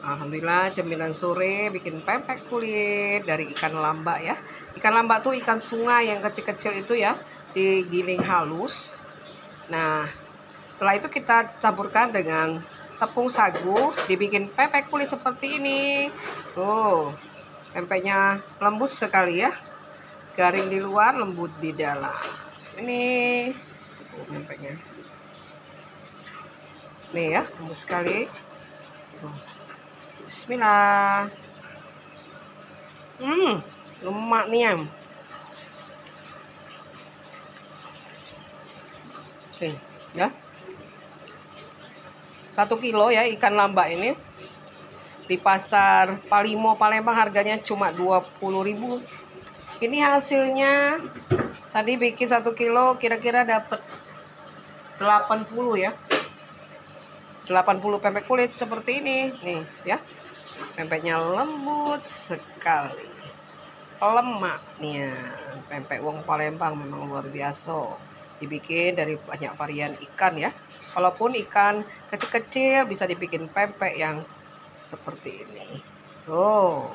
Alhamdulillah cemilan sore bikin pempek kulit dari ikan lamba ya. Ikan lamba tuh ikan sungai yang kecil-kecil itu ya, digiling halus. Nah, setelah itu kita campurkan dengan tepung sagu, dibikin pempek kulit seperti ini. Tuh, pempeknya lembut sekali ya. Garing di luar, lembut di dalam. Ini pempeknya. Nih ya, lembut sekali. Bismillah. Lemak nih ya. Oke, ya. 1 kilo ya ikan lamba ini. Di pasar Palimo Palembang harganya cuma 20.000. Ini hasilnya tadi bikin 1 kilo kira-kira dapat 80 ya. 80 pempek kulit seperti ini nih ya. Pempeknya lembut sekali. Lemaknya pempek wong Palembang memang luar biasa. Dibikin dari banyak varian ikan ya. Walaupun ikan kecil-kecil bisa dibikin pempek yang seperti ini. Tuh.